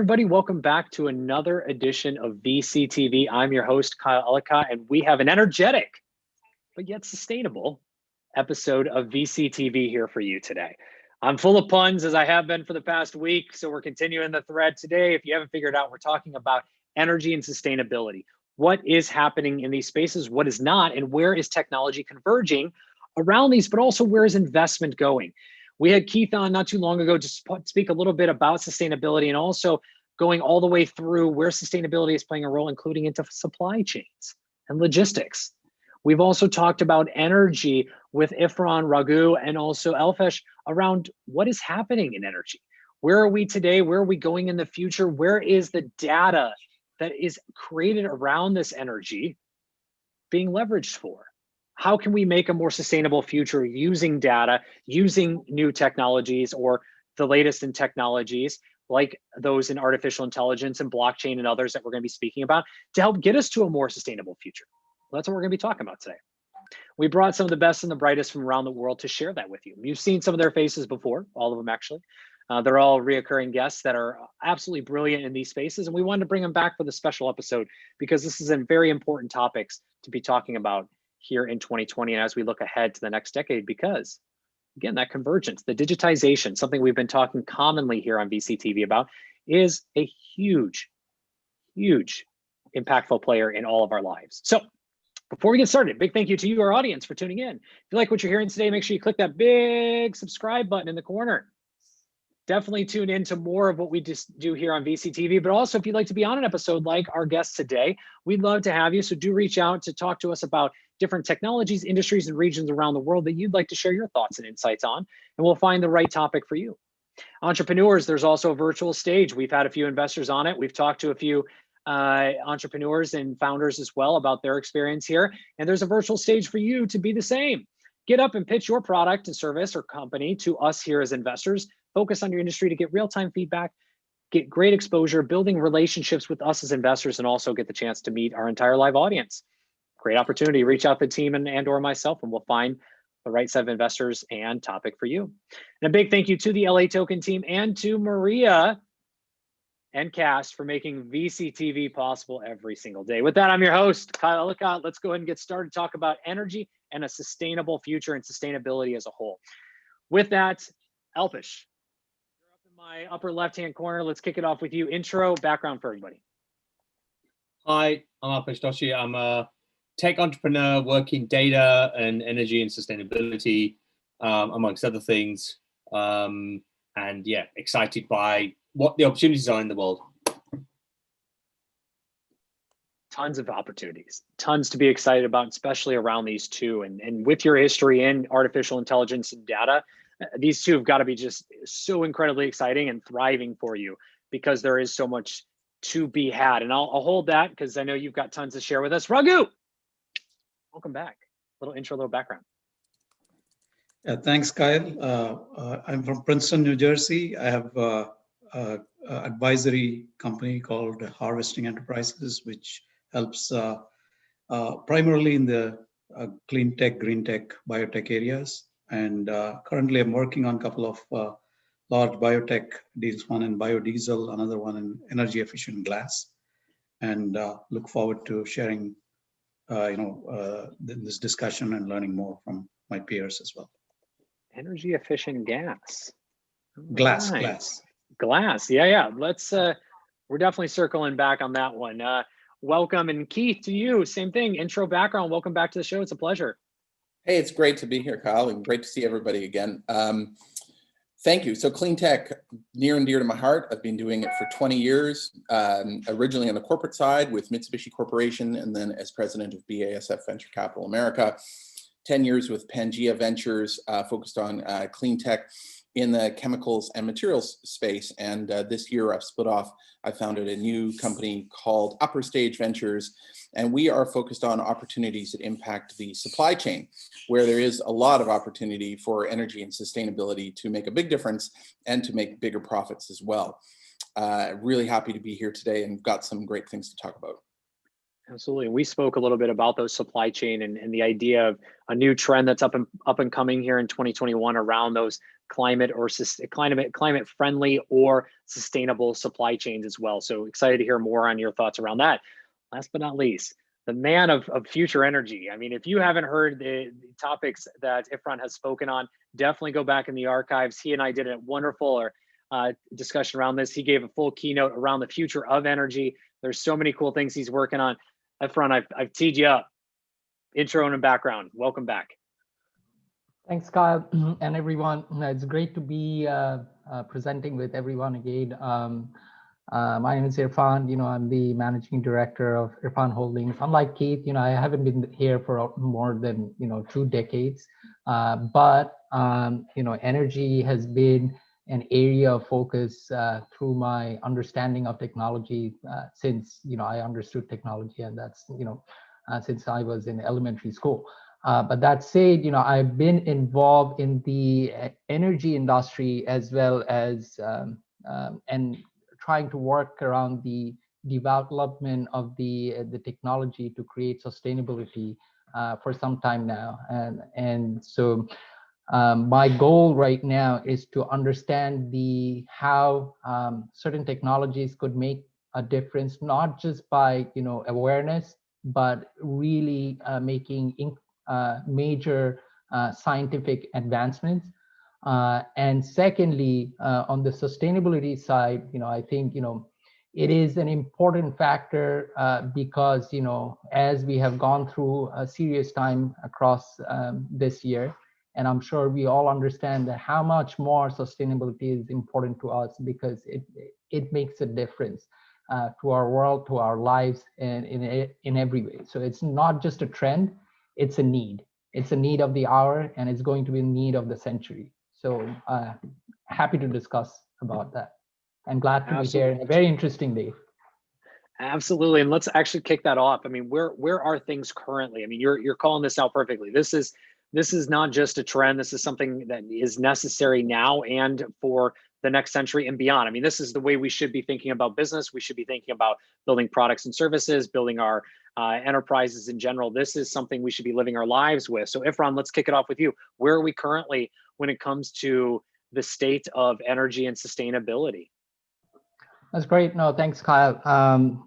Everybody, welcome back to another edition of VCTV. I'm your host, Kyle Ellicott, and we have an energetic, but yet sustainable episode of VCTV here for you today. I'm full of puns, as I have been for the past week, so we're continuing the thread today. If you haven't figured out, we're talking about energy and sustainability. What is happening in these spaces, what is not, and where is technology converging around these, but also where is investment going? We had Keith on not too long ago to speak a little bit about sustainability and also going all the way through where sustainability is playing a role, including into supply chains and logistics. We've also talked about energy with Ifran, Raghu, and also Elfesh around what is happening in energy. Where are we today? Where are we going in the future? Where is the data that is created around this energy being leveraged for? How can we make a more sustainable future using data, using new technologies or the latest in technologies like those in artificial intelligence and blockchain and others that we're going to be speaking about to help get us to a more sustainable future? Well, that's what we're going to be talking about today. We brought some of the best and the brightest from around the world to share that with you. You've seen some of their faces before, all of them actually. They're all reoccurring guests that are absolutely brilliant in these spaces, and we wanted to bring them back for the special episode because this is a very important topics to be talking about here in 2020 and as we look ahead to the next decade, because again, that convergence, the digitization, something we've been talking commonly here on VCTV about, is a huge, huge impactful player in all of our lives. So before we get started, big thank you to you, our audience, for tuning in. If you like what you're hearing today, make sure you click that big subscribe button in the corner. Definitely tune in to more of what we just do here on VCTV, but also if you'd like to be on an episode like our guest today, we'd love to have you. So do reach out to talk to us about different technologies, industries, and regions around the world that you'd like to share your thoughts and insights on, and we'll find the right topic for you. Entrepreneurs, there's also a virtual stage. We've had a few investors on it. We've talked to a few entrepreneurs and founders as well about their experience here, and there's a virtual stage for you to be the same. Get up and pitch your product and service or company to us here as investors. Focus on your industry to get real-time feedback, get great exposure, building relationships with us as investors, and also get the chance to meet our entire live audience. Great opportunity. Reach out to the team and or myself, and we'll find the right set of investors and topic for you. And a big thank you to the LATOKEN team and to Maria and Cast for making VCTV possible every single day. With that, I'm your host, Kyle Ellicott. Let's go ahead and get started, talk about energy and a sustainable future and sustainability as a whole. With that, Elfish, you're up in my upper left-hand corner. Let's kick it off with you. Intro, background for everybody. Hi, I'm Elfish Doshi. I'm a tech entrepreneur working data and energy and sustainability, amongst other things. And yeah, excited by what the opportunities are in the world. Tons of opportunities, tons to be excited about, especially around these two. And with your history in artificial intelligence and data, these two have got to be just so incredibly exciting and thriving for you because there is so much to be had. And I'll hold that because I know you've got tons to share with us. Raghu, welcome back. Little intro, little background. Yeah, thanks, Kyle. I'm from Princeton, New Jersey. I have an advisory company called Harvesting Enterprises, which helps primarily in the clean tech, green tech, biotech areas. And currently I'm working on a couple of large biotech deals, one in biodiesel, another one in energy efficient glass. And look forward to sharing this discussion and learning more from my peers as well. Energy efficient gas. Glass. Yeah. Let's, we're definitely circling back on that one. Welcome, and Keith, to you, same thing, intro, background. Welcome back to the show. It's a pleasure. Hey, it's great to be here, Kyle, and great to see everybody again. Thank you. So clean tech, near and dear to my heart. I've been doing it for 20 years, originally on the corporate side with Mitsubishi Corporation, and then as president of BASF Venture Capital America. 10 years with Pangea Ventures, focused on clean tech in the chemicals and materials space. And this year I've split off. I founded a new company called Upper Stage Ventures, and we are focused on opportunities that impact the supply chain, where there is a lot of opportunity for energy and sustainability to make a big difference and to make bigger profits as well. Really happy to be here today and got some great things to talk about. Absolutely. We spoke a little bit about those supply chain and the idea of a new trend that's up and coming here in 2021 around those climate or climate friendly or sustainable supply chains as well. So excited to hear more on your thoughts around that. Last but not least, the man of future energy. I mean, if you haven't heard the topics that Ifran has spoken on, definitely go back in the archives. He and I did a wonderful discussion around this. He gave a full keynote around the future of energy. There's so many cool things he's working on. Ifran, I've teed you up. Intro and background. Welcome back. Thanks, Kyle, and everyone. It's great to be presenting with everyone again. My name is Irfan. I'm the managing director of Irfan Holdings. Unlike Keith, I haven't been here for more than 2 decades, but energy has been an area of focus through my understanding of technology since I understood technology, and that's since I was in elementary school. But that said, I've been involved in the energy industry as well as and trying to work around the development of the technology to create sustainability for some time now, and so. My goal right now is to understand how certain technologies could make a difference, not just by awareness, but really making major scientific advancements. And secondly, on the sustainability side, I think it is an important factor because as we have gone through a serious time across this year. And I'm sure we all understand that how much more sustainability is important to us because it makes a difference to our world, to our lives, and in every way. So it's not just a trend, it's a need. It's a need of the hour, and it's going to be a need of the century. So happy to discuss about that. I'm glad to be here. A very interesting day. Absolutely, and let's actually kick that off. I mean, where are things currently? I mean, you're calling this out perfectly. This is not just a trend. This is something that is necessary now and for the next century and beyond. I mean, this is the way we should be thinking about business. We should be thinking about building products and services, building our enterprises in general. This is something we should be living our lives with. So Ifran, let's kick it off with you. Where are we currently when it comes to the state of energy and sustainability? That's great. No, thanks, Kyle.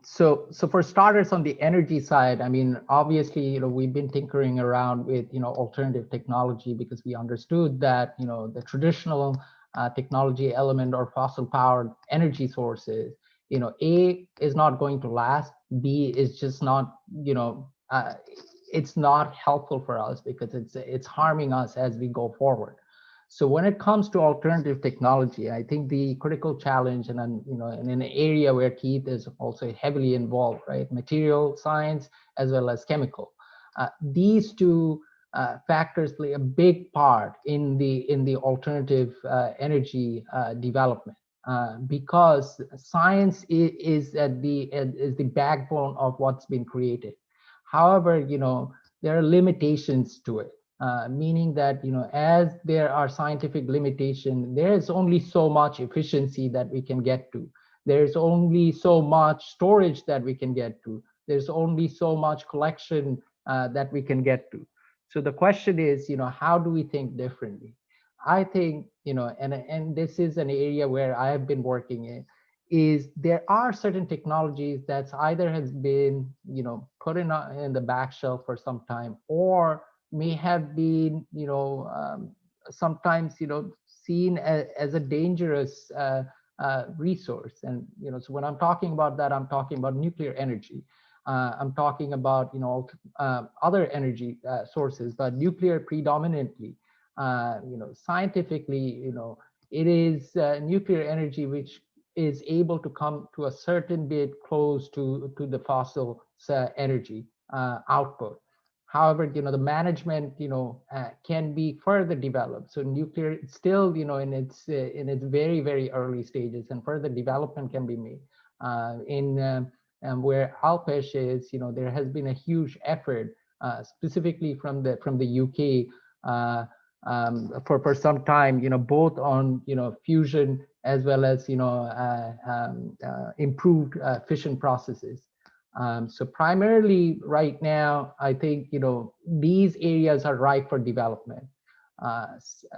So for starters, on the energy side, I mean, obviously, we've been tinkering around with, alternative technology because we understood that, the traditional technology element or fossil-powered energy sources, A, is not going to last. B, is just not, it's not helpful for us because it's harming us as we go forward. So when it comes to alternative technology, I think the critical challenge, and in an area where Keith is also heavily involved, right, material science as well as chemical, these two factors play a big part in the alternative energy development because science is the backbone of what's been created. However, there are limitations to it. Meaning that as there are scientific limitations, there is only so much efficiency that we can get to. There's only so much storage that we can get to. There's only so much collection that we can get to. So the question is, how do we think differently? I think, and this is an area where I have been working in, is there are certain technologies that's either has been, put in the back shelf for some time, or may have been, sometimes, seen as a dangerous resource. And, so when I'm talking about that, I'm talking about nuclear energy. I'm talking about, other energy sources, but nuclear predominantly. Scientifically, it is nuclear energy which is able to come to a certain bit close to the fossil energy output. However, the management, can be further developed. So nuclear is still, in its very, very early stages, and further development can be made. Where Alpesh is, there has been a huge effort, specifically from the UK, for some time, both on fusion as well as improved fission processes. So primarily right now, I think, these areas are ripe for development.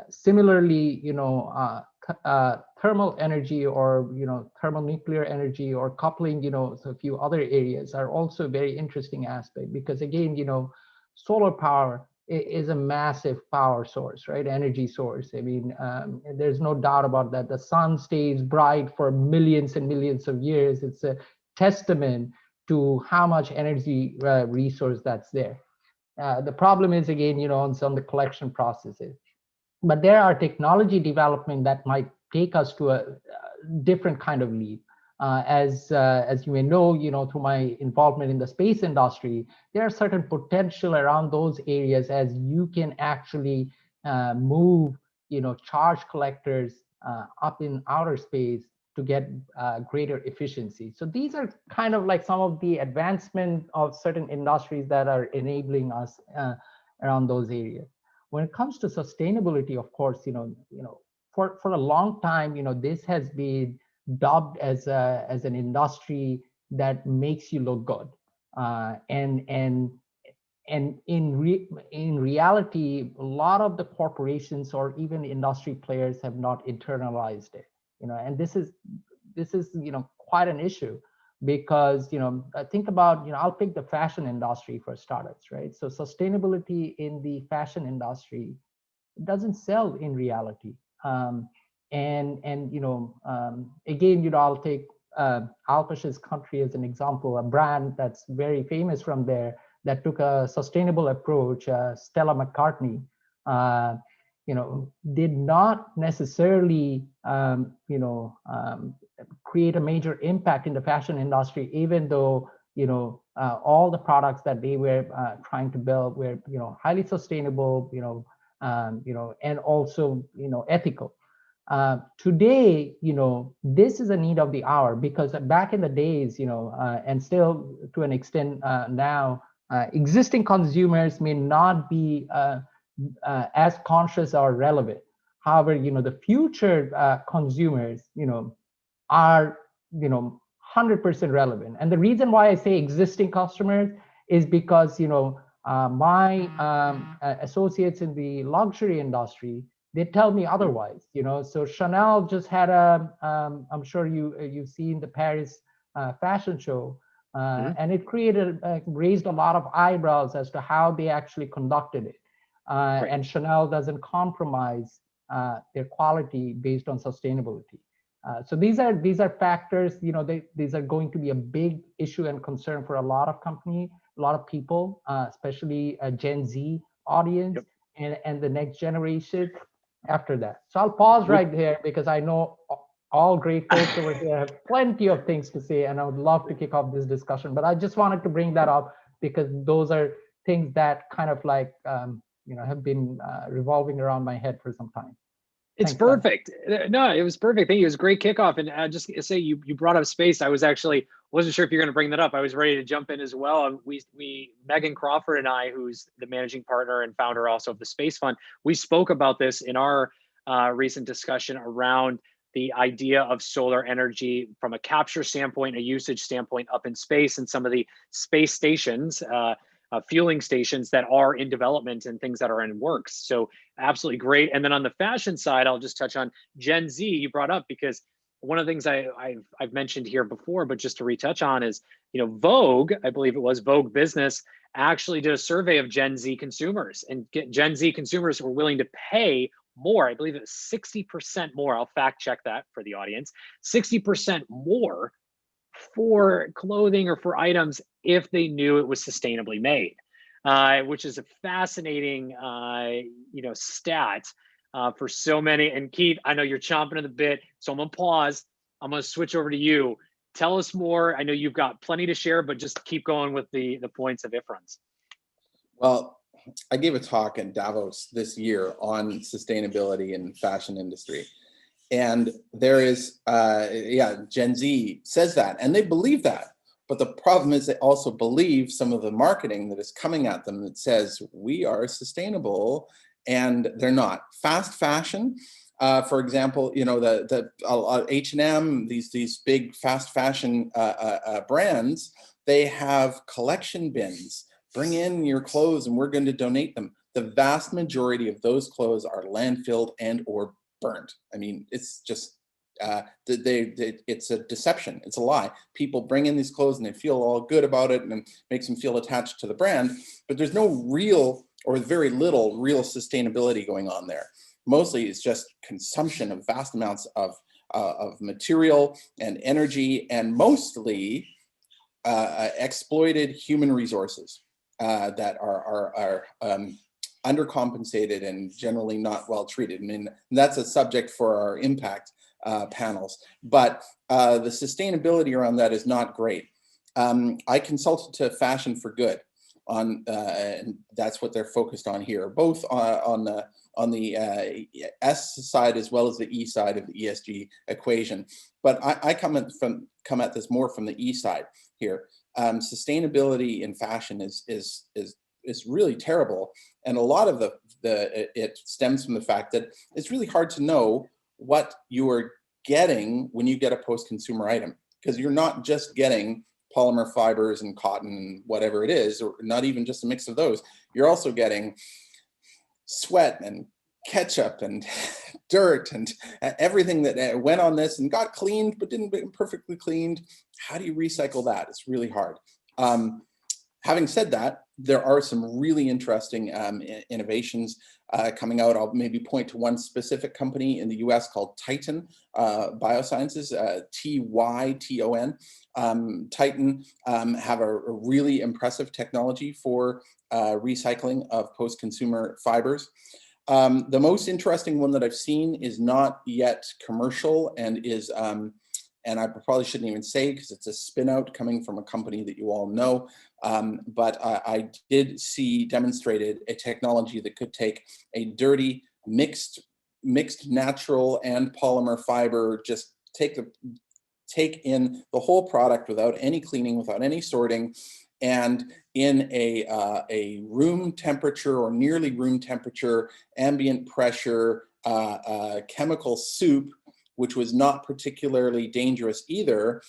Similarly, thermal energy or, thermonuclear energy or coupling, so a few other areas are also a very interesting aspect because again, solar power is a massive power source, right? Energy source. I mean, there's no doubt about that. The sun stays bright for millions and millions of years. It's a testament to how much energy resource that's there. The problem is again, on some of the collection processes. But there are technology development that might take us to a different kind of leap. As you may know, through my involvement in the space industry, there are certain potential around those areas as you can actually move, charge collectors up in outer space to get greater efficiency. So these are kind of like some of the advancement of certain industries that are enabling us around those areas. When it comes to sustainability, of course, for a long time, this has been dubbed as an industry that makes you look good, and in reality, a lot of the corporations or even industry players have not internalized it. And this is quite an issue because think about, I'll pick the fashion industry for startups, right? So sustainability in the fashion industry doesn't sell in reality. Again, I'll take Alpash's country as an example, a brand that's very famous from there that took a sustainable approach. Stella McCartney did not necessarily create a major impact in the fashion industry, even though all the products that they were trying to build were highly sustainable, and also ethical. Today, this is a need of the hour because back in the days, and still to an extent now, existing consumers may not be as conscious or relevant. However, the future consumers, are 100% relevant. And the reason why I say existing customers is because my associates in the luxury industry, they tell me otherwise. So Chanel just had I'm sure you've seen the Paris fashion show, and it raised a lot of eyebrows as to how they actually conducted it. Right. And Chanel doesn't compromise their quality based on sustainability. So these are factors, these are going to be a big issue and concern for a lot of companies, a lot of people, especially a Gen Z audience. Yep. and the next generation after that. So I'll pause right there because I know all great folks over here have plenty of things to say, and I would love to kick off this discussion. But I just wanted to bring that up because those are things that kind of like, have been revolving around my head for some time. It's perfect. No, it was perfect. Thank you. It was a great kickoff. And just say you brought up space. I wasn't sure if you're going to bring that up. I was ready to jump in as well. Megan Crawford and I, who's the managing partner and founder also of the Space Fund, we spoke about this in our recent discussion around the idea of solar energy from a capture standpoint, a usage standpoint up in space, and some of the space stations, fueling stations that are in development and things that are in works. So absolutely great. And then on the fashion side, I'll just touch on Gen Z you brought up, because one of the things I've mentioned here before, but just to retouch on is, Vogue, I believe it was Vogue Business, actually did a survey of Gen Z consumers, and Gen Z consumers were willing to pay more. I believe it was 60% more. I'll fact check that for the audience. 60% more for clothing or for items if they knew it was sustainably made, which is a fascinating, stat for so many. And Keith, I know you're chomping at the bit, so I'm gonna pause. I'm gonna switch over to you. Tell us more. I know you've got plenty to share, but just keep going with the points of Ifrans. Well, I gave a talk in Davos this year on sustainability in fashion industry. And there is, Gen Z says that, and they believe that. But the problem is they also believe some of the marketing that is coming at them that says we are sustainable, and they're not. Fast fashion, For example, you know, the H&M, these big fast fashion brands, they have collection bins. Bring in your clothes and we're going to donate them. The vast majority of those clothes are landfilled and or burnt. I mean, it's just, it's a deception. It's a lie. People bring in these clothes and they feel all good about it and it makes them feel attached to the brand, but there's no real or very little real sustainability going on there. Mostly it's just consumption of vast amounts of material and energy, and mostly exploited human resources that are undercompensated and generally not well treated. I mean, that's a subject for our impact panels, but the sustainability around that is not great. I consulted to Fashion for Good on, and that's what they're focused on here, both on the S side as well as the E side of the ESG equation. But I come at this more from the E side here. Sustainability in fashion is really terrible, and a lot of it stems from the fact that it's really hard to know what you are getting when you get a post-consumer item, because you're not just getting polymer fibers and cotton and whatever it is, or not even just a mix of those. You're also getting sweat and ketchup and dirt and everything that went on this and got cleaned but didn't get perfectly cleaned. How do you recycle that? It's really hard. Having said that, there are some really interesting innovations coming out. I'll maybe point to one specific company in the US called Titan Biosciences, T-Y-T-O-N. Titan have a really impressive technology for recycling of post-consumer fibers. The most interesting one that I've seen is not yet commercial and is, and I probably shouldn't even say because it's a spin out coming from a company that you all know, but I did see demonstrated a technology that could take a dirty mixed natural and polymer fiber, just take in the whole product without any cleaning, without any sorting, and in a room temperature or nearly room temperature, ambient pressure, chemical soup, which was not particularly dangerous either,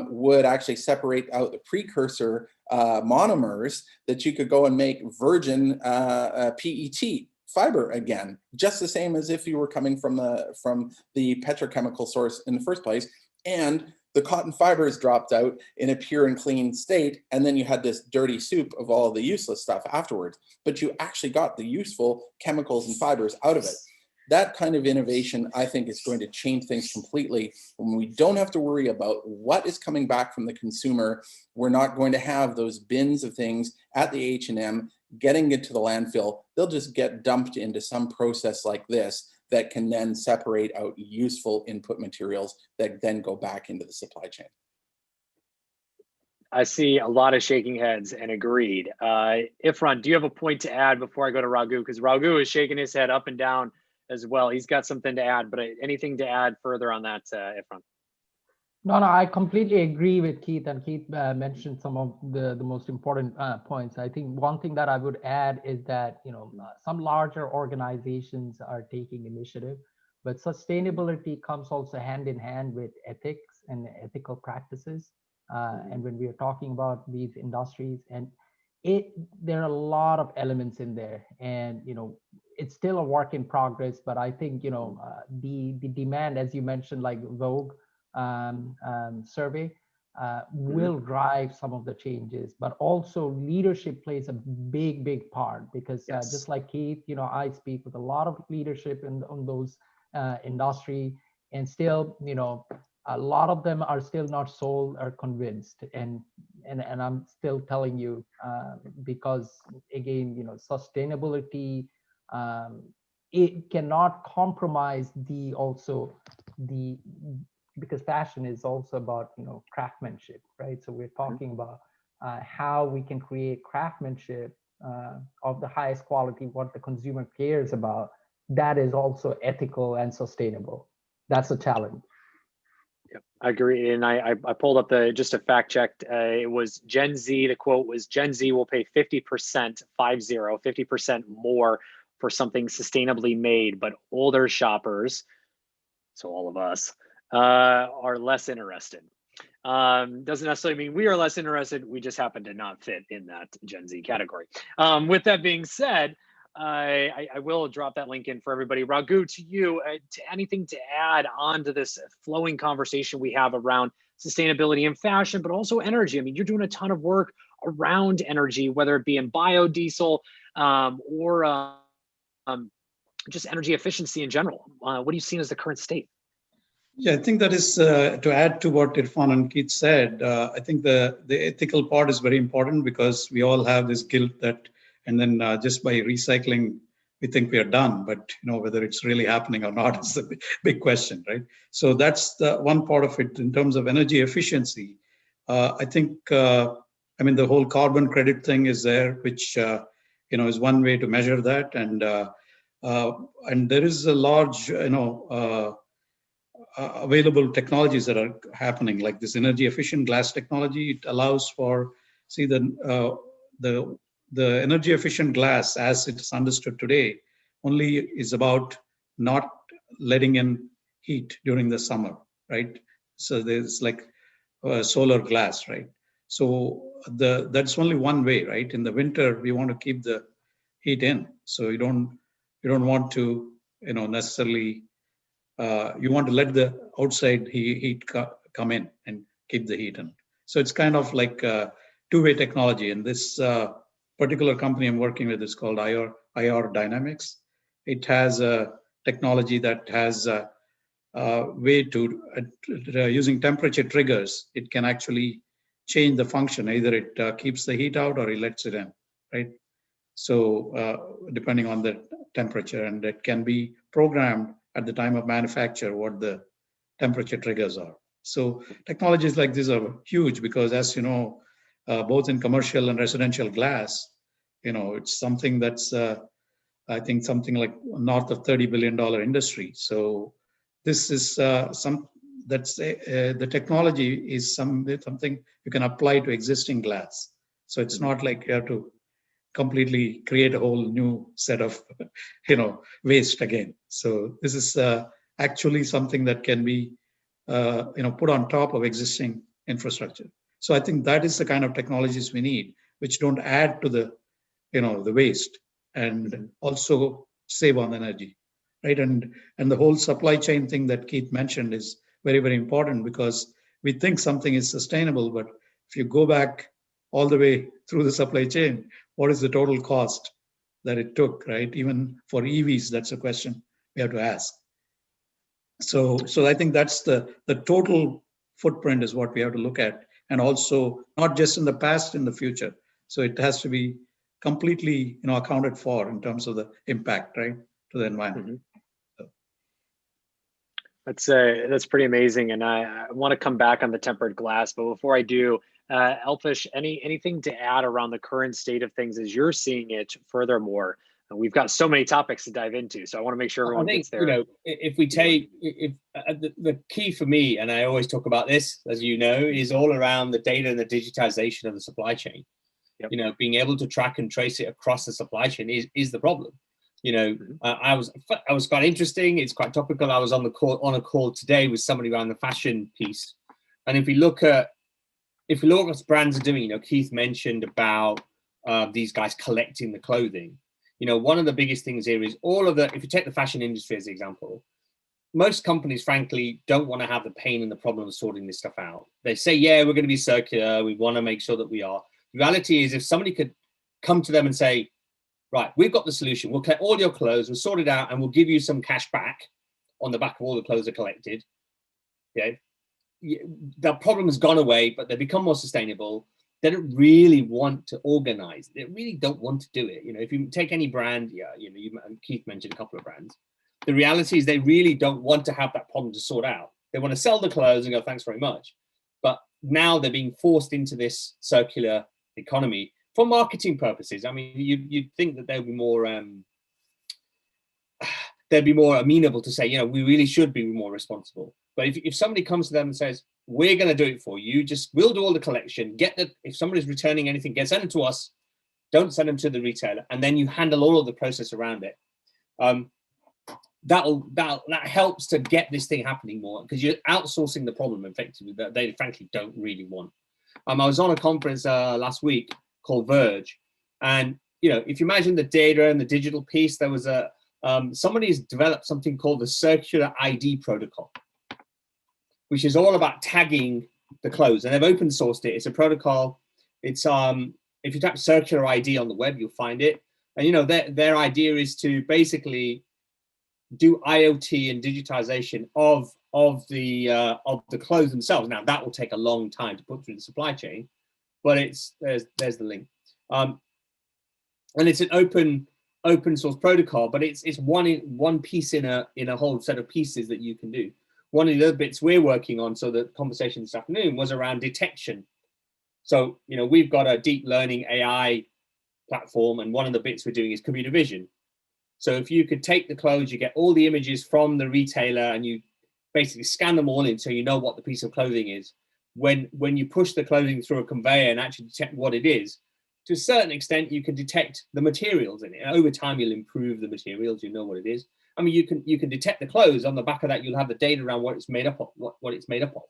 would actually separate out the precursor monomers that you could go and make virgin PET fiber again, just the same as if you were coming from the petrochemical source in the first place. And the cotton fibers dropped out in a pure and clean state, and then you had this dirty soup of all the useless stuff afterwards, but you actually got the useful chemicals and fibers out of it. That kind of innovation, I think, is going to change things completely. When we don't have to worry about what is coming back from the consumer, we're not going to have those bins of things at the H&M getting into the landfill. They'll just get dumped into some process like this that can then separate out useful input materials that then go back into the supply chain. I see a lot of shaking heads and agreed. Ifran, do you have a point to add before I go to Raghu? Because Raghu is shaking his head up and down as well. He's got something to add, but anything to add further on that, Ifran? No, I completely agree with Keith, and Keith mentioned some of the most important points. I think one thing that I would add is that, you know, some larger organizations are taking initiative, but sustainability comes also hand in hand with ethics and ethical practices. And when we are talking about these industries, and there are a lot of elements in there, and, you know, it's still a work in progress, but I think, you know, the demand, as you mentioned, like Vogue survey, will drive some of the changes, but also leadership plays a big part, because yes. Just like Keith, you know, I speak with a lot of leadership on those industry, and still, you know, a lot of them are still not sold or convinced, and I'm still telling you, because again, you know, sustainability, it cannot compromise because fashion is also about, you know, craftsmanship, right? So we're talking about how we can create craftsmanship of the highest quality, what the consumer cares about, that is also ethical and sustainable. That's a challenge. Yep, I agree. And I pulled up just a fact checked. It was Gen Z. The quote was, Gen Z will pay 50% more for something sustainably made, but older shoppers, so all of us, are less interested. Doesn't necessarily mean we are less interested. We just happen to not fit in that Gen Z category. With that being said, I will drop that link in for everybody. Raghu, to you, to anything to add on to this flowing conversation we have around sustainability and fashion, but also energy. I mean, you're doing a ton of work around energy, whether it be in biodiesel or just energy efficiency in general. What do you see as the current state? Yeah, I think that is to add to what Irfan and Keith said. I think the ethical part is very important because we all have this guilt that, and then just by recycling, we think we are done. But whether it's really happening or not is a big question, right? So that's the one part of it in terms of energy efficiency. I think the whole carbon credit thing is there, which is one way to measure that, and there is a large available technologies that are happening, like this energy efficient glass technology. It allows for, the energy efficient glass as it is understood today only is about not letting in heat during the summer, right? So there's like solar glass, right? So that's only one way, right? In the winter, we want to keep the heat in, so you don't want to necessarily you want to let the outside heat come in and keep the heat in. So it's kind of like a two-way technology. And this particular company I'm working with is called IR Dynamics. It has a technology that has a way to, using temperature triggers, it can actually change the function. Either it keeps the heat out or it lets it in, right? So depending on the temperature, and it can be programmed at the time of manufacture what the temperature triggers are. So technologies like this are huge because, as you know, both in commercial and residential glass, it's something that's, I think, something like north of $30 billion industry. So this is the technology is something you can apply to existing glass. So it's not like you have to completely create a whole new set of waste again. So this is actually something that can be put on top of existing infrastructure. So I think that is the kind of technologies we need, which don't add to the the waste and also save on energy, right? And the whole supply chain thing that Keith mentioned is very, very important, because we think something is sustainable, but if you go back all the way through the supply chain, what is the total cost that it took, right? Even for EVs, that's a question we have to ask. So I think that's the total footprint is what we have to look at, and also not just in the past, in the future. So it has to be completely accounted for in terms of the impact, right, to the environment. Mm-hmm. That's pretty amazing, and I want to come back on the tempered glass, but before I do, Elfish, anything to add around the current state of things as you're seeing it? Furthermore, we've got so many topics to dive into, so I want to make sure everyone gets there. If we take the key for me, and I always talk about this, as you know, is all around the data and the digitization of the supply chain. Yep. Being able to track and trace it across the supply chain is the problem. I was quite interesting. It's quite topical. I was on a call today with somebody around the fashion piece, and if we look at what brands are doing, Keith mentioned about these guys collecting the clothing. One of the biggest things here is if you take the fashion industry as an example, most companies, frankly, don't want to have the pain and the problem of sorting this stuff out. They say, yeah, we're going to be circular. We want to make sure that we are. The reality is, if somebody could come to them and say, right, we've got the solution. We'll collect all your clothes, we'll sort it out, and we'll give you some cash back on the back of all the clothes are collected. Okay. That problem has gone away, but they become more sustainable. They don't really want to organize. They really don't want to do it. If you take any brand, Keith mentioned a couple of brands. The reality is they really don't want to have that problem to sort out. They want to sell the clothes and go, thanks very much. But now they're being forced into this circular economy for marketing purposes. I mean, you'd think that they'd be more amenable to say, we really should be more responsible. But if somebody comes to them and says, we're going to do it for you, we'll do all the collection, if somebody's returning anything, send it to us, don't send them to the retailer, and then you handle all of the process around it, That helps to get this thing happening more, because you're outsourcing the problem effectively that they frankly don't really want. I was on a conference last week called Verge, and if you imagine the data and the digital piece, there was somebody's developed something called the Circular ID protocol, which is all about tagging the clothes, and they've open sourced it. It's a protocol. It's if you type Circular ID on the web, you'll find it. And their idea is to basically do IoT and digitization of the clothes themselves. Now that will take a long time to put through the supply chain, but there's the link. And it's an open source protocol, but it's one piece in a whole set of pieces that you can do. One of the other bits we're working on, so the conversation this afternoon was around detection. So we've got a deep learning AI platform, and one of the bits we're doing is computer vision. So if you could take the clothes, you get all the images from the retailer, and you basically scan them all in, so you know what the piece of clothing is. When you push the clothing through a conveyor and actually detect what it is, to a certain extent, you can detect the materials in it. And over time, you'll improve the materials. You know what it is. I mean, you can detect the clothes. On the back of that, you'll have the data around what it's made up of, what it's made up of.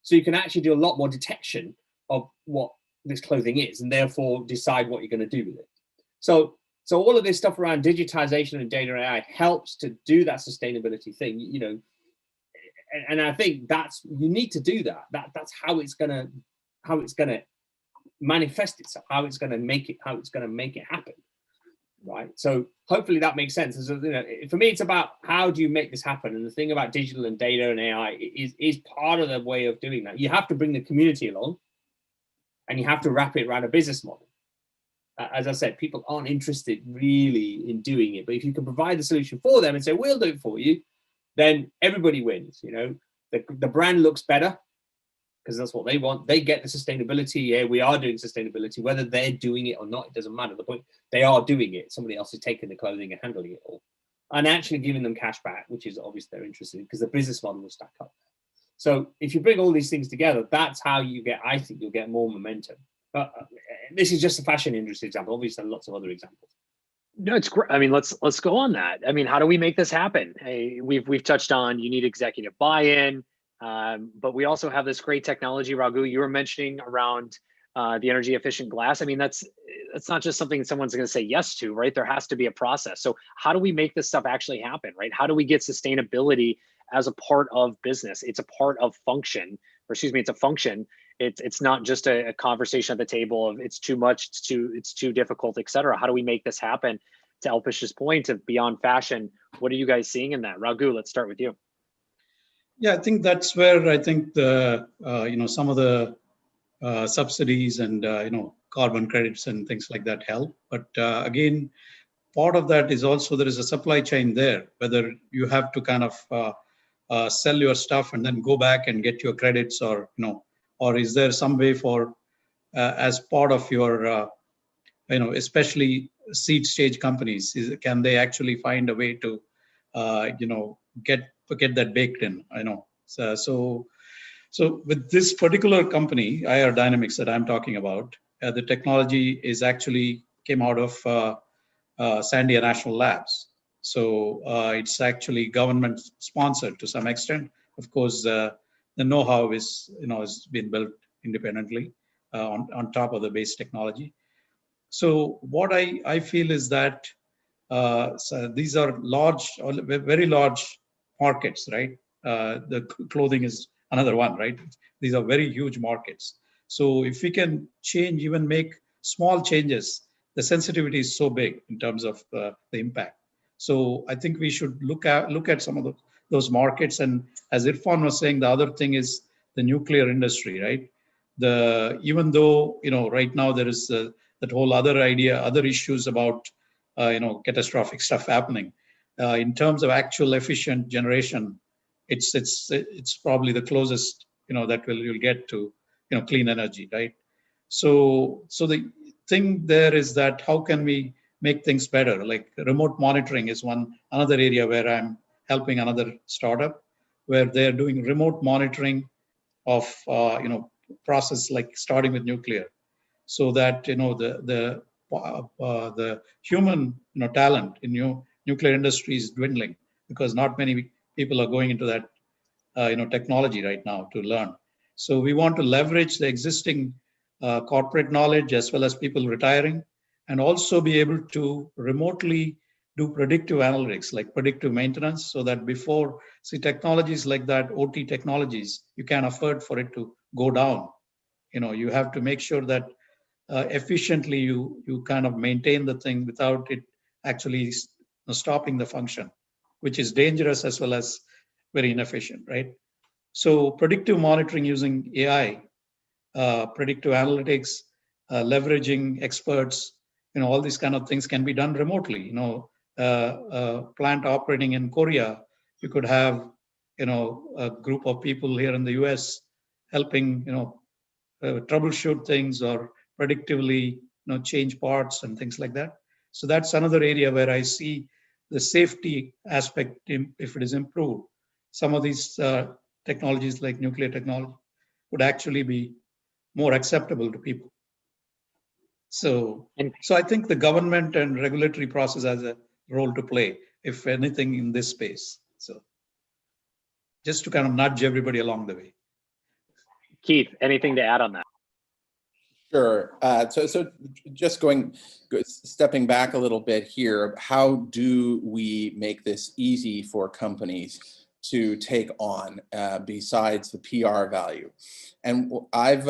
So you can actually do a lot more detection of what this clothing is, and therefore decide what you're going to do with it. So all of this stuff around digitization and data AI helps to do that sustainability thing, and I think you need to do that. That's how it's gonna manifest itself, how it's gonna make it happen, right? So hopefully that makes sense. So, for me, it's about how do you make this happen, and the thing about digital and data and AI is part of the way of doing that. You have to bring the community along, and you have to wrap it around a business model. As I said, people aren't interested really in doing it, but if you can provide the solution for them and say, we'll do it for you, then everybody wins. The brand looks better because that's what they want. They get the sustainability. Yeah, we are doing sustainability, whether they're doing it or not, it doesn't matter. The point, they are doing it. Somebody else is taking the clothing and handling it all, and actually giving them cash back, which is obviously they're interested in, because the business model will stack up. So if you bring all these things together, that's how I think you'll get more momentum. This is just a fashion industry example. Obviously, lots of other examples. No, it's great. I mean, let's go on that. I mean, how do we make this happen? Hey, we've touched on you need executive buy-in, but we also have this great technology. Raghu, you were mentioning around the energy efficient glass. I mean, that's not just something someone's going to say yes to, right? There has to be a process. So how do we make this stuff actually happen, right? How do we get sustainability as a part of business? It's a part of function, or excuse me, it's a function. It's not just a conversation at the table of it's too much, it's too difficult, et cetera. How do we make this happen? To Alpish's point of beyond fashion, what are you guys seeing in that? Raghu, let's start with you. Yeah, I think that's where I think the some of the subsidies and carbon credits and things like that help. But again, part of that is also there is a supply chain there, whether you have to kind of sell your stuff and then go back and get your credits, or is there some way for as part of your especially seed stage companies, can they actually find a way to get that baked in? So with this particular company, IR Dynamics, that I'm talking about, the technology is actually came out of Sandia National Labs. So it's actually government sponsored to some extent. Of course, the know-how is has been built independently on top of the base technology. So what I feel is that so these are very large markets, right? The clothing is another one, right? These are very huge markets. So if we can change, even make small changes, the sensitivity is so big in terms of the impact. So I think we should look at some of those markets. And as Irfan was saying, the other thing is the nuclear industry, right? Even though right now there is that whole other issues about catastrophic stuff happening. In terms of actual efficient generation, it's probably the closest that you'll get to clean energy, right? So the thing there is that how can we make things better? Like remote monitoring is another area where I'm helping another startup where they're doing remote monitoring of process, like starting with nuclear, so that the human talent in nuclear industry is dwindling because not many people are going into that technology right now to learn. So we want to leverage the existing corporate knowledge as well as people retiring, and also be able to remotely do predictive analytics like predictive maintenance, so that before, see, technologies like that, OT technologies, you can't afford for it to go down. You have to make sure that efficiently you kind of maintain the thing without it actually stopping the function, which is dangerous as well as very inefficient, right? So predictive monitoring using AI, predictive analytics, leveraging experts, all these kind of things can be done remotely. Plant operating in Korea, you could have, a group of people here in the US helping, troubleshoot things or predictively, change parts and things like that. So that's another area where I see the safety aspect, if it is improved, some of these technologies like nuclear technology would actually be more acceptable to people. So I think the government and regulatory process has a role to play, if anything, in this space. So just to kind of nudge everybody along the way. Keith, anything to add on that? Sure. So just stepping back a little bit here, how do we make this easy for companies to take on besides the PR value? And I've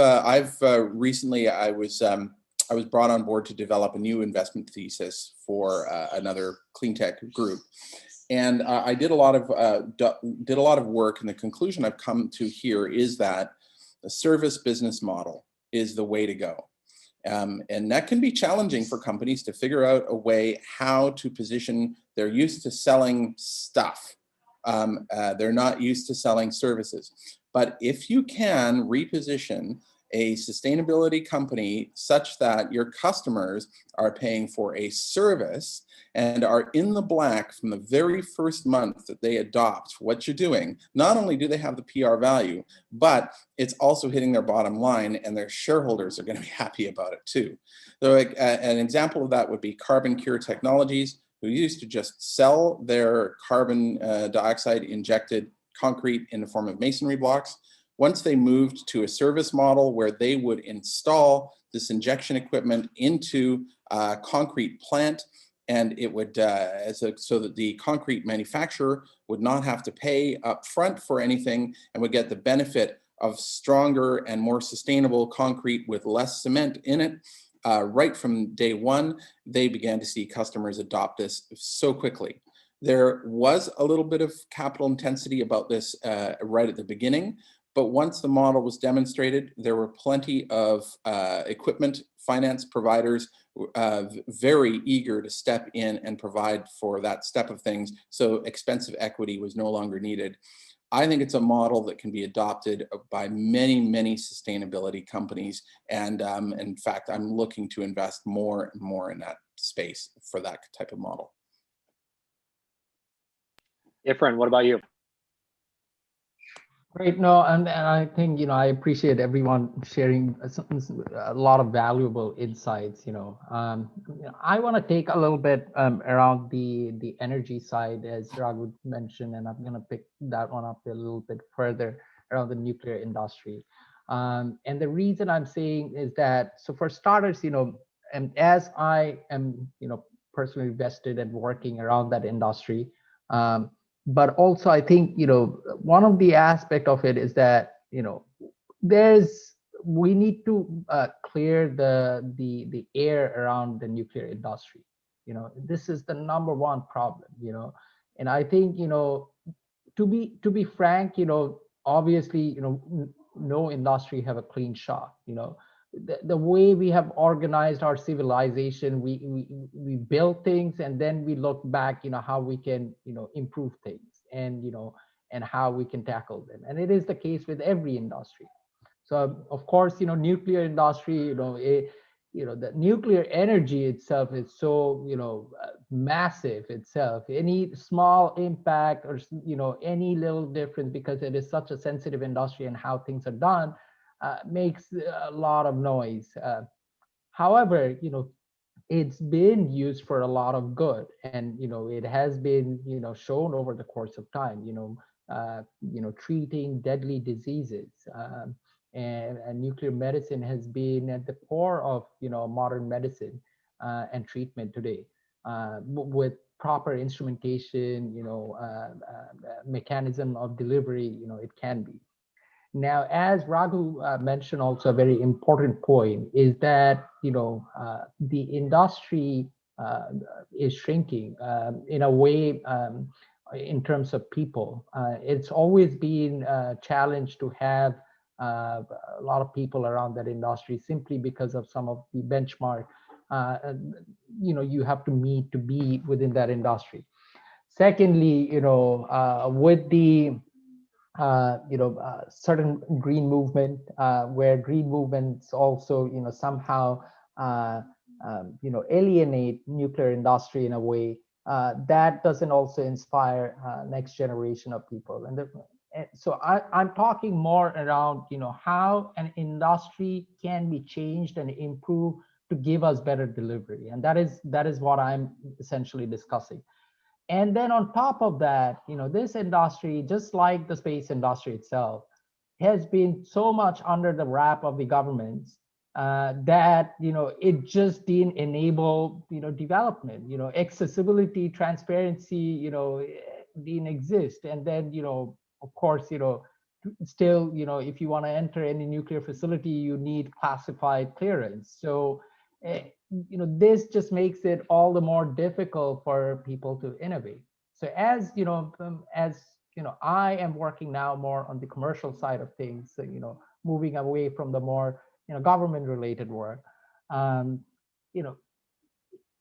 recently, I was brought on board to develop a new investment thesis for another clean tech group. And I did a lot of work, and the conclusion I've come to here is that the service business model is the way to go. And that can be challenging for companies to figure out a way how to position. They're used to selling stuff. They're not used to selling services. But if you can reposition a sustainability company such that your customers are paying for a service and are in the black from the very first month that they adopt what you're doing, not only do they have the PR value, but it's also hitting their bottom line, and their shareholders are going to be happy about it too. So an example of that would be Carbon Cure Technologies, who used to just sell their carbon dioxide injected concrete in the form of masonry blocks. Once they moved to a service model where they would install this injection equipment into a concrete plant, and it would, so that the concrete manufacturer would not have to pay up front for anything and would get the benefit of stronger and more sustainable concrete with less cement in it. Right from day one, they began to see customers adopt this so quickly. There was a little bit of capital intensity about this right at the beginning, but once the model was demonstrated, there were plenty of equipment finance providers very eager to step in and provide for that step of things, so expensive equity was no longer needed. I think it's a model that can be adopted by many, many sustainability companies. And in fact, I'm looking to invest more and more in that space for that type of model. Ifran, what about you? Great. No, and I think, I appreciate everyone sharing a lot of valuable insights. I want to take a little bit around the energy side, as Raghu mentioned, and I'm going to pick that one up a little bit further around the nuclear industry. And the reason I'm saying is that, so for starters, and as I am, personally vested and working around that industry, but also I think, one of the aspect of it is that, we need to clear the air around the nuclear industry. This is the number one problem, and I think, to be frank, obviously, no industry have a clean shot. The way we have organized our civilization, we build things and then we look back, how we can, improve things, and and how we can tackle them. And it is the case with every industry. So of course, nuclear industry, the nuclear energy itself is so, massive itself. Any small impact or, any little difference, because it is such a sensitive industry and how things are done, makes a lot of noise. However, it's been used for a lot of good, and it has been shown over the course of time, treating deadly diseases, and nuclear medicine has been at the core of modern medicine and treatment today, with proper instrumentation, mechanism of delivery, it can be. Now, as Raghu mentioned, also a very important point is that the industry is shrinking in a way, in terms of people. It's always been a challenge to have a lot of people around that industry, simply because of some of the benchmark you have to meet to be within that industry. Secondly, with the certain green movement, where green movements also somehow alienate nuclear industry in a way that doesn't also inspire next generation of people. And so I'm talking more around how an industry can be changed and improved to give us better delivery, and that is what I'm essentially discussing. And then on top of that, this industry, just like the space industry itself, has been so much under the wrap of the governments that it just didn't enable development. Accessibility, transparency, didn't exist. And then of course still if you want to enter any nuclear facility, you need classified clearance. So this just makes it all the more difficult for people to innovate. So as I am working now more on the commercial side of things, so, moving away from the more government related work,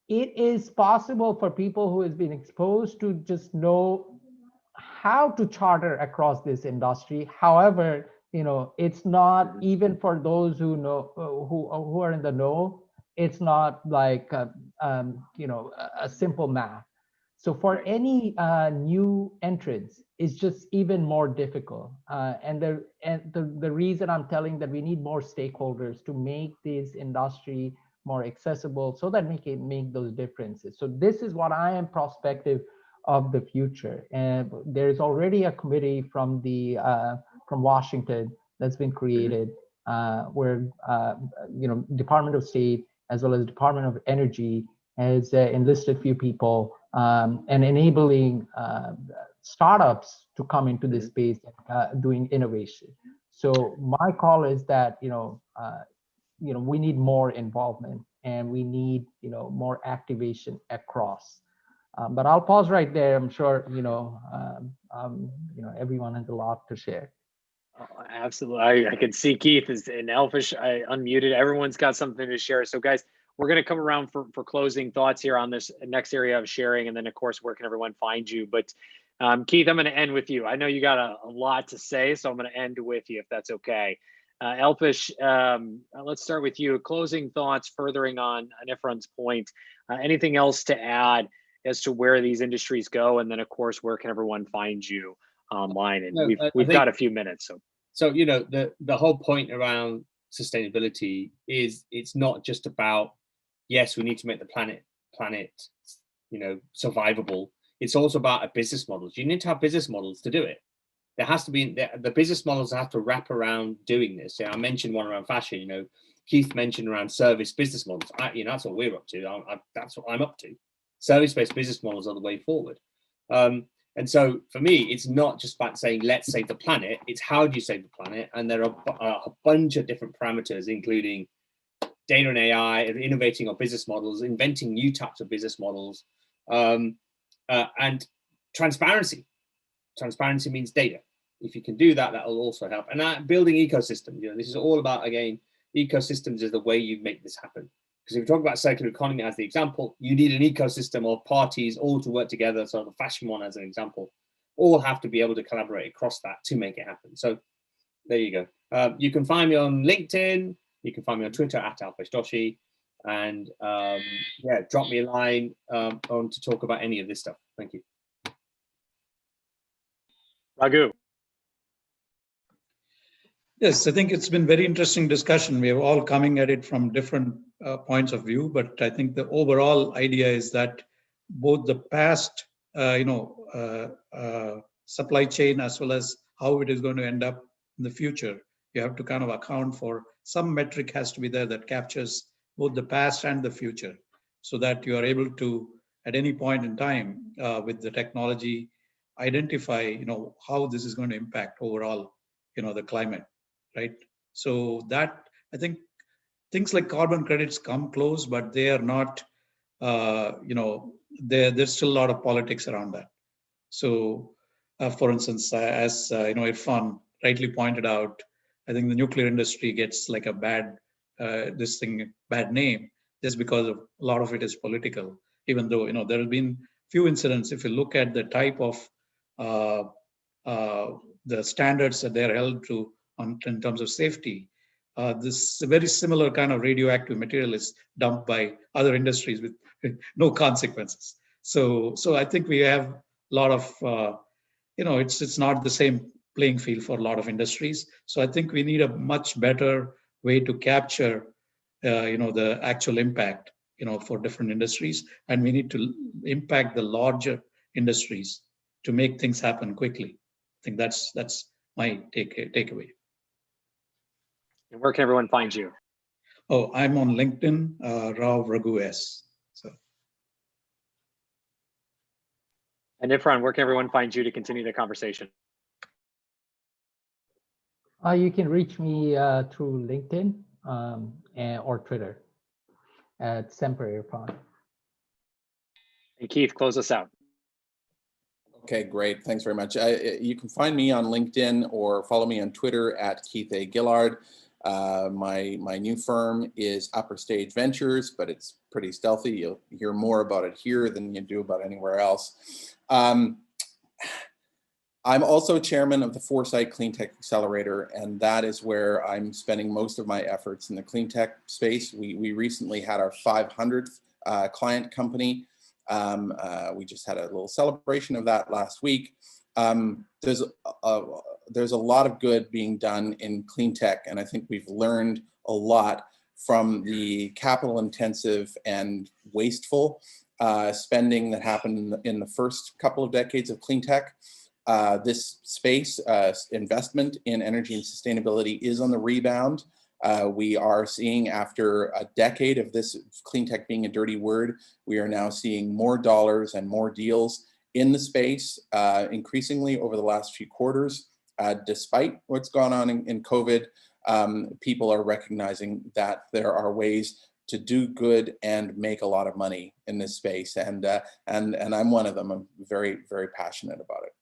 it is possible for people who has been exposed to just know how to charter across this industry. However, it's not, even for those who know, who are in the know, it's not like a simple math. So for any new entrants, it's just even more difficult. And the reason I'm telling that we need more stakeholders to make this industry more accessible, so that we can make those differences. So this is what I am prospective of the future. And there is already a committee from Washington that's been created, where Department of State as well as Department of Energy has enlisted few people and enabling startups to come into this space, doing innovation. So my call is that we need more involvement, and we need more activation across. But I'll pause right there. I'm sure everyone has a lot to share. Oh, absolutely. I can see Keith is in Elfish. I unmuted. Everyone's got something to share. So guys, we're going to come around for closing thoughts here on this next area of sharing. And then of course, where can everyone find you? But Keith, I'm going to end with you. I know you got a lot to say, so I'm going to end with you if that's okay. Elfish, let's start with you. Closing thoughts, furthering on Ifran's point. Anything else to add as to where these industries go? And then of course, where can everyone find you online? And we've got a few minutes. So the whole point around sustainability is, it's not just about, yes, we need to make the planet survivable. It's also about a business models. You need to have business models to do it. There has to be the business models have to wrap around doing this. I mentioned one around fashion. Keith mentioned around service business models. That's what we're up to. That's what I'm up to. Service-based business models are the way forward. And so for me, it's not just about saying, let's save the planet. It's how do you save the planet? And there are a bunch of different parameters, including data and AI, innovating our business models, inventing new types of business models, and transparency. Transparency means data. If you can do that, that will also help. And building ecosystems. This is all about, again, ecosystems is the way you make this happen. Because if we talk about circular economy as the example, you need an ecosystem of parties all to work together. So the fashion one as an example, all have to be able to collaborate across that to make it happen. So there you go. You can find me on LinkedIn. You can find me on Twitter @alpeshdoshi. And drop me a line on to talk about any of this stuff. Thank you. Raghu. Yes, I think it's been very interesting discussion. We are all coming at it from different points of view, but I think the overall idea is that both the past, supply chain as well as how it is going to end up in the future, you have to kind of account for some metric has to be there that captures both the past and the future, so that you are able to, at any point in time, with the technology, identify, how this is going to impact overall, the climate. Right. So that, I think, things like carbon credits come close, but they are not, there's still a lot of politics around that. So, for instance, as Irfan rightly pointed out, I think the nuclear industry gets like a bad name just because of a lot of it is political. Even though there have been few incidents, if you look at the type of uh, the standards that they're held to in terms of safety, this very similar kind of radioactive material is dumped by other industries with no consequences. So I think we have a lot of, it's not the same playing field for a lot of industries. So I think we need a much better way to capture, the actual impact, for different industries, and we need to impact the larger industries to make things happen quickly. I think that's my takeaway. And where can everyone find you? Oh, I'm on LinkedIn, Rao Raghu S. So. And Ifran, where can everyone find you to continue the conversation? You can reach me through LinkedIn or Twitter at Semper Irfan. And Keith, close us out. Okay, great. Thanks very much. You can find me on LinkedIn or follow me on Twitter at Keith A. Gillard. My new firm is Upper Stage Ventures, but it's pretty stealthy. You'll hear more about it here than you do about anywhere else. I'm also chairman of the Foresight Clean Tech Accelerator, and that is where I'm spending most of my efforts in the clean tech space. We recently had our 500th client company. We just had a little celebration of that last week. There's a lot of good being done in clean tech, and I think we've learned a lot from the capital intensive and wasteful spending that happened in the first couple of decades of clean tech. This space, investment in energy and sustainability, is on the rebound. We are seeing, after a decade of this clean tech being a dirty word, we are now seeing more dollars and more deals in the space, increasingly over the last few quarters. Despite what's gone on in COVID, people are recognizing that there are ways to do good and make a lot of money in this space, and I'm one of them. I'm very, very passionate about it.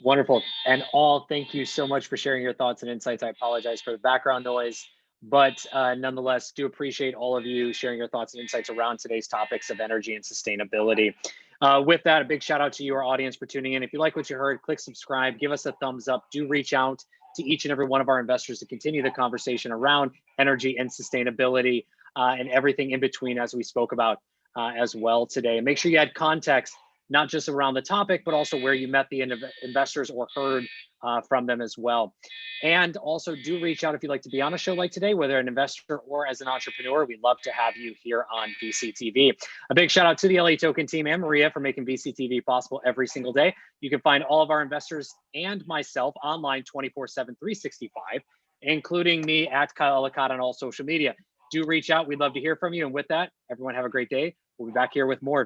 Wonderful. And all, thank you so much for sharing your thoughts and insights. I apologize for the background noise, but nonetheless, do appreciate all of you sharing your thoughts and insights around today's topics of energy and sustainability. With that, a big shout out to you, our audience, for tuning in. If you like what you heard, click subscribe, give us a thumbs up. Do reach out to each and every one of our investors to continue the conversation around energy and sustainability and everything in between, as we spoke about as well today. And make sure you add context, not just around the topic, but also where you met the investors or heard from them as well. And also do reach out if you'd like to be on a show like today, whether an investor or as an entrepreneur. We'd love to have you here on VCTV. A big shout out to the LATOKEN team and Maria for making VCTV possible every single day. You can find all of our investors and myself online 24/7, 365, including me at Kyle Ellicott on all social media. Do reach out. We'd love to hear from you. And with that, everyone have a great day. We'll be back here with more